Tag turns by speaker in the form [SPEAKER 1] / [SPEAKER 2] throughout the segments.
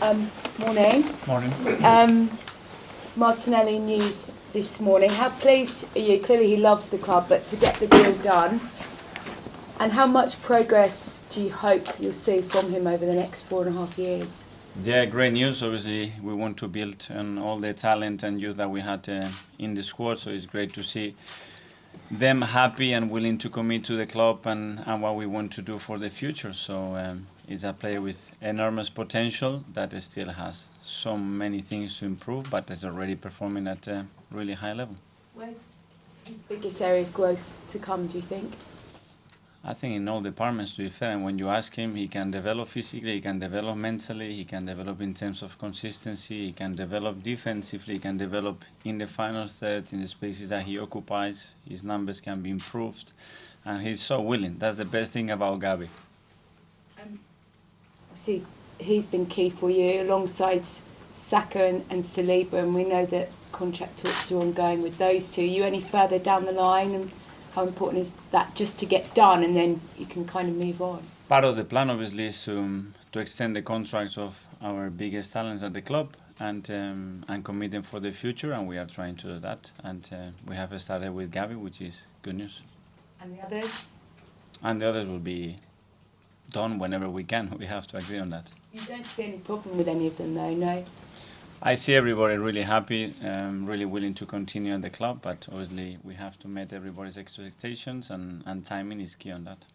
[SPEAKER 1] Morning.
[SPEAKER 2] Morning.
[SPEAKER 1] Martinelli news this morning. How pleased are you? Clearly he loves the club, but to get the deal done, and how much progress do you hope you'll see from him over the next 4.5 years?
[SPEAKER 2] Yeah, great news. Obviously, we want to build on all the talent and youth that we had in the squad, so it's great to see them happy and willing to commit to the club and what we want to do for the future. So he's a player with enormous potential that still has so many things to improve, but is already performing at a really high level.
[SPEAKER 1] Where's his biggest area of growth to come, do you think?
[SPEAKER 2] I think in all departments, to be fair, and when you ask him, he can develop physically, he can develop mentally, he can develop in terms of consistency, he can develop defensively, he can develop in the final third, in the spaces that he occupies. His numbers can be improved, and he's so willing. That's the best thing about Gabby.
[SPEAKER 1] Obviously, he's been key for you alongside Saka and Saliba, and we know that contract talks are ongoing with those two. Are you any further down the line, and how important is that just to get done and then you can kind of move on?
[SPEAKER 2] Part of the plan, obviously, is to extend the contracts of our biggest talents at the club and commit them for the future, and we are trying to do that. And we have started with Gabby, which is good news.
[SPEAKER 1] And the others?
[SPEAKER 2] And the others will be done whenever we can. We have to agree on that.
[SPEAKER 1] You don't see any problem with any of them, though, no?
[SPEAKER 2] I see everybody really happy, really willing to continue at the club, but obviously we have to meet everybody's expectations, and timing is key on that.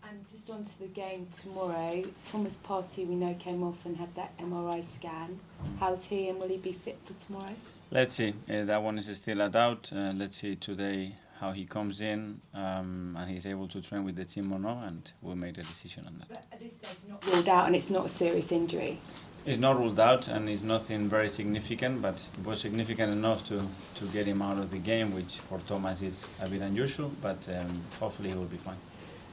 [SPEAKER 1] And just on to the game tomorrow, Thomas Partey, we know, came off and had that MRI scan. How's he, and will he be fit for tomorrow?
[SPEAKER 2] Let's see. That one is still a doubt. Let's see today how he comes in and he's able to train with the team or not, and we'll make the decision on that.
[SPEAKER 1] But at this stage, not ruled out, and it's not a serious injury?
[SPEAKER 2] It's not ruled out, and it's nothing very significant, but it was significant enough to get him out of the game, which for Thomas is a bit unusual, but hopefully he will be fine.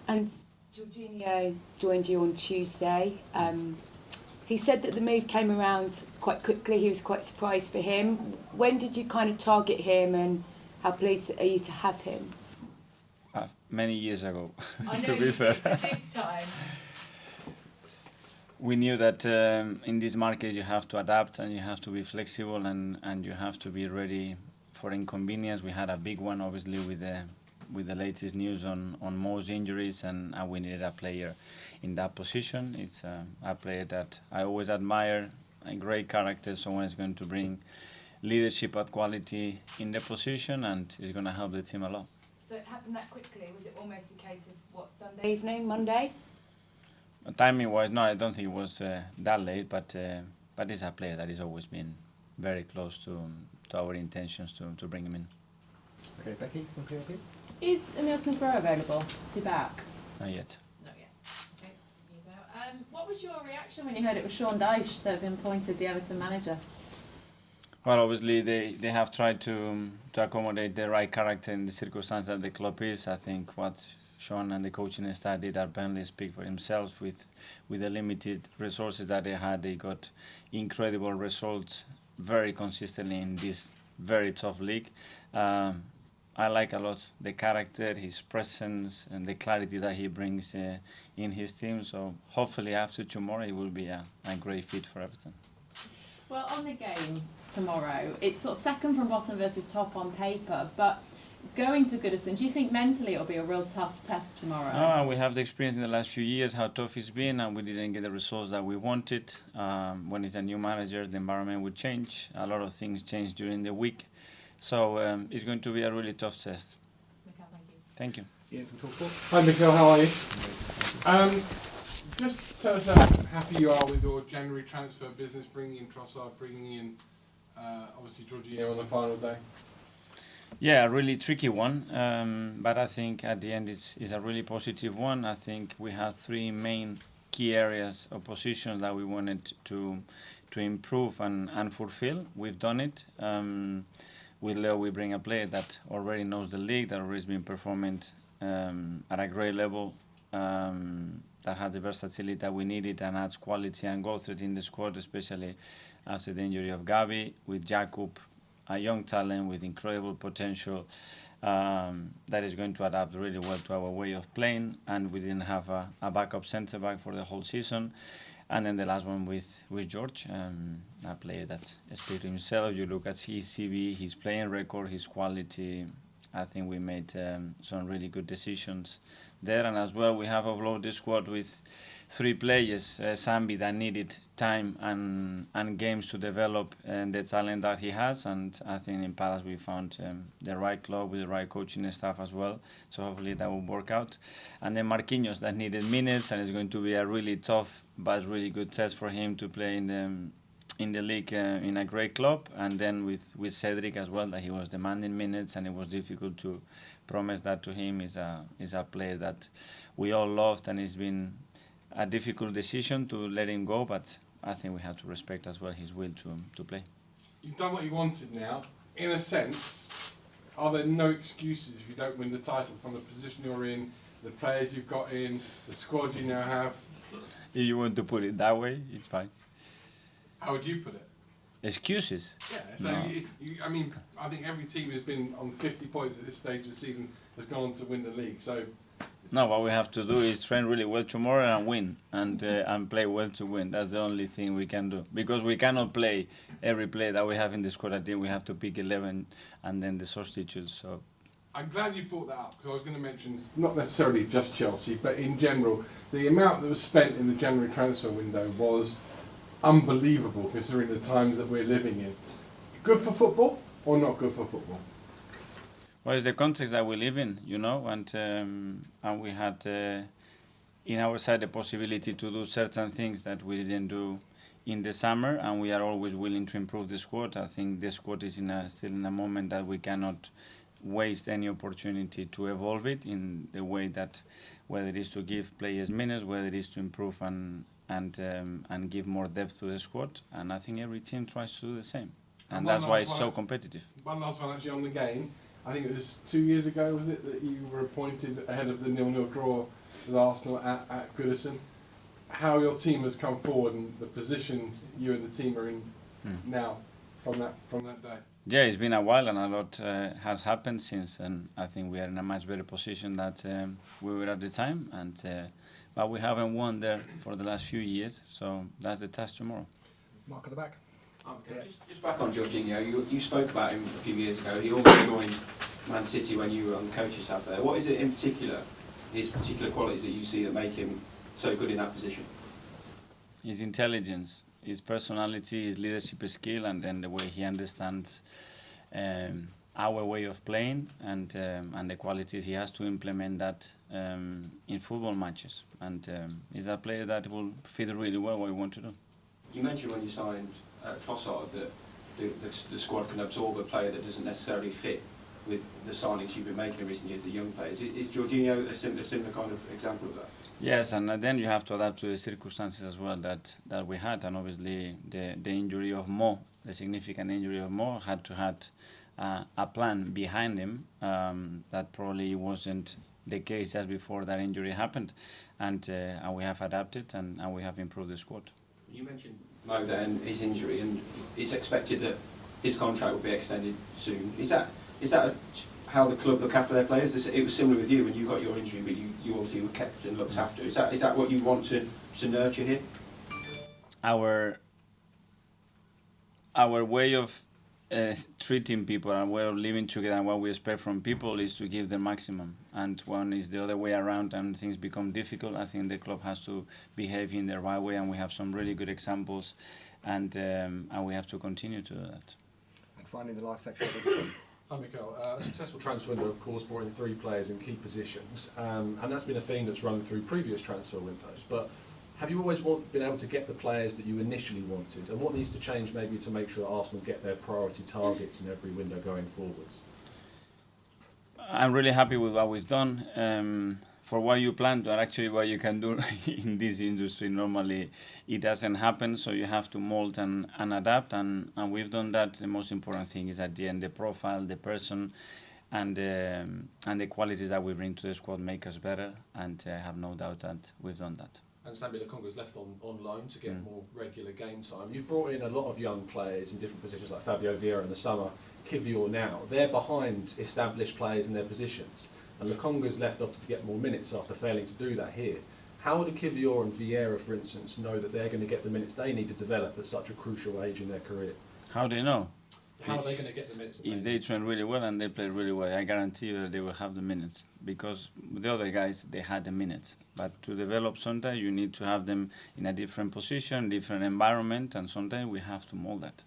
[SPEAKER 1] And Jorginho joined you on Tuesday. He said that the move came around quite quickly. He was quite surprised for him. When did you kind of target him, and how pleased are you to have him?
[SPEAKER 2] Many years ago,
[SPEAKER 1] I know
[SPEAKER 2] to be fair.
[SPEAKER 1] This time.
[SPEAKER 2] We knew that in this market you have to adapt and you have to be flexible and you have to be ready for inconvenience. We had a big one, obviously, with the latest news on Mo's injuries, and we needed a player in that position. It's a player that I always admire, a great character, someone who's going to bring leadership at quality in the position, and is going to help the team a lot.
[SPEAKER 1] So it happened that quickly? Was it almost a case of, what, Sunday evening, Monday?
[SPEAKER 2] Timing-wise, no, I don't think it was that late, but it's a player that has always been very close to our intentions to bring him in.
[SPEAKER 3] Okay, Becky, okay.
[SPEAKER 4] Is Emile Smith-Rowe available? Is he back?
[SPEAKER 2] Not yet.
[SPEAKER 4] Not yet. Okay, he's out. What was your reaction when you heard it was Sean Dyche that had been appointed the Everton manager?
[SPEAKER 2] Well, obviously they have tried to accommodate the right character in the circumstance that the club is. I think what Sean and the coaching staff did at Burnley speak for himself. With the limited resources that they had, they got incredible results very consistently in this very tough league. I like a lot the character, his presence, and the clarity that he brings in his team. So hopefully after tomorrow, he will be a great fit for Everton.
[SPEAKER 4] Well, on the game tomorrow, it's sort of second from bottom versus top on paper, but going to Goodison, do you think mentally it'll be a real tough test tomorrow?
[SPEAKER 2] No, we have the experience in the last few years how tough it's been, and we didn't get the results that we wanted. When it's a new manager, the environment will change. A lot of things change during the week. So it's going to be a really tough test.
[SPEAKER 4] Mikel,
[SPEAKER 2] thank you.
[SPEAKER 3] Ian from Talksport.
[SPEAKER 5] Hi Mikel, how are you? Just tell us how happy you are with your January transfer business, bringing in Trossard, bringing in obviously Jorginho on the final day.
[SPEAKER 2] Yeah, a really tricky one, but I think at the end it's a really positive one. I think we have three main key areas of positions that we wanted to improve and fulfill. We've done it. With Leo, we bring a player that already knows the league, that already has been performing at a great level, that has the versatility that we needed and adds quality and goal threat in the squad, especially after the injury of Gabby. With Jakub, a young talent with incredible potential that is going to adapt really well to our way of playing, and we didn't have a backup centre-back for the whole season. And then the last one with George, a player that speaks to himself. You look at his CV, his playing record, his quality. I think we made some really good decisions there. And as well, we have offloaded the squad with 3 players, Sambi, that needed time and games to develop the talent that he has. And I think in Palace we found the right club with the right coaching staff as well. So hopefully that will work out. And then Marquinhos, that needed minutes, and it's going to be a really tough but really good test for him to play in the league in a great club. And then with Cedric as well, that he was demanding minutes, and it was difficult to promise that to him. Is a player that we all loved, and it's been a difficult decision to let him go, but I think we have to respect as well his will to play.
[SPEAKER 5] You've done what you wanted now. In a sense, are there no excuses if you don't win the title from the position you're in, the players you've got in, the squad you now have?
[SPEAKER 2] If you want to put it that way, it's fine.
[SPEAKER 5] How would you put it?
[SPEAKER 2] Excuses?
[SPEAKER 5] Yeah, so
[SPEAKER 2] No.
[SPEAKER 5] I mean, I think every team has been on 50 points at this stage of the season has gone on to win the league. So
[SPEAKER 2] No, what we have to do is train really well tomorrow and win, and play well to win. That's the only thing we can do, because we cannot play every play that we have in the squad. I think we have to pick 11 and then the substitutes. So
[SPEAKER 5] I'm glad you brought that up, because I was going to mention not necessarily just Chelsea, but in general, the amount that was spent in the January transfer window was unbelievable considering the times that we're living in. Good for football or not good for football?
[SPEAKER 2] well, it's the context that we live in, you know, and we had in our side the possibility to do certain things that we didn't do in the summer, and we are always willing to improve the squad. I think the squad is still in a moment that we cannot waste any opportunity to evolve it in the way that, whether it is to give players minutes, whether it is to improve and give more depth to the squad. And I think every team tries to do the same, and
[SPEAKER 5] And
[SPEAKER 2] that's
[SPEAKER 5] one
[SPEAKER 2] why
[SPEAKER 5] last
[SPEAKER 2] it's so
[SPEAKER 5] one.
[SPEAKER 2] competitive.
[SPEAKER 5] One last one actually on the game. I think it was 2 years ago, was it, that you were appointed ahead of the 0-0 draw with Arsenal at Goodison. How your team has come forward and the position you and the team are in now from that day.
[SPEAKER 2] Yeah, it's been a while, and a lot has happened since, and I think we are in a much better position that we were at the time. And but we haven't won there for the last few years, so that's the task tomorrow.
[SPEAKER 3] Mark at the back.
[SPEAKER 6] Okay, just back on Jorginho, you spoke about him a few years ago. He also joined Man City when you were on the coaching staff there. What is it in particular, his particular qualities that you see that make him so good in that position?
[SPEAKER 2] His intelligence, his personality, his leadership skill, and then the way he understands our way of playing, and the qualities he has to implement that in football matches. And he's a player that will fit really well what we want to do.
[SPEAKER 6] You mentioned when you signed Trossard that the squad can absorb a player that doesn't necessarily fit with the signings you've been making in recent years, the young players. Is Jorginho a similar kind of example of that?
[SPEAKER 2] Yes, and then you have to adapt to the circumstances as well that we had, and obviously the injury of Mo, the significant injury of Mo, had to have a plan behind him that probably wasn't the case just before that injury happened, and we have adapted and we have improved the squad.
[SPEAKER 6] You mentioned Mo there and his injury, and it's expected that his contract will be extended soon. Is that how the club look after their players? It was similar with you when you got your injury, but you obviously were kept and looked after. Is that what you want to nurture here?
[SPEAKER 2] Our way of treating people, our way of living together, and what we expect from people is to give the maximum. And one is the other way around, and things become difficult. I think the club has to behave in the right way, and we have some really good examples, and we have to continue to do that.
[SPEAKER 3] And finally, in the live section.
[SPEAKER 7] Hi Mikel. A successful transfer window, of course, brought in 3 players in key positions, and that's been a theme that's run through previous transfer windows. But have you always been able to get the players that you initially wanted, and what needs to change maybe to make sure Arsenal get their priority targets in every window going forwards?
[SPEAKER 2] I'm really happy with what we've done. For what you plan to, and actually what you can do in this industry, normally it doesn't happen, so you have to mold and adapt, and we've done that. The most important thing is at the end the profile, the person, and the qualities that we bring to the squad make us better, and I have no doubt that we've done that.
[SPEAKER 7] And Sambi Lokonga's left on loan to get more regular game time. You've brought in a lot of young players in different positions, like Fabio Vieira in the summer, Kivior now. They're behind established players in their positions, and Lokonga's left off to get more minutes after failing to do that here. How would a Kivior and Vieira, for instance, know that they're going to get the minutes they need to develop at such a crucial age in their career?
[SPEAKER 2] How do you know?
[SPEAKER 7] How are they going to get the minutes?
[SPEAKER 2] If they train really well and they play really well, I guarantee you that they will have the minutes. Because the other guys, they had the minutes. But to develop, sometimes you need to have them in a different position, different environment, and sometimes we have to mold that.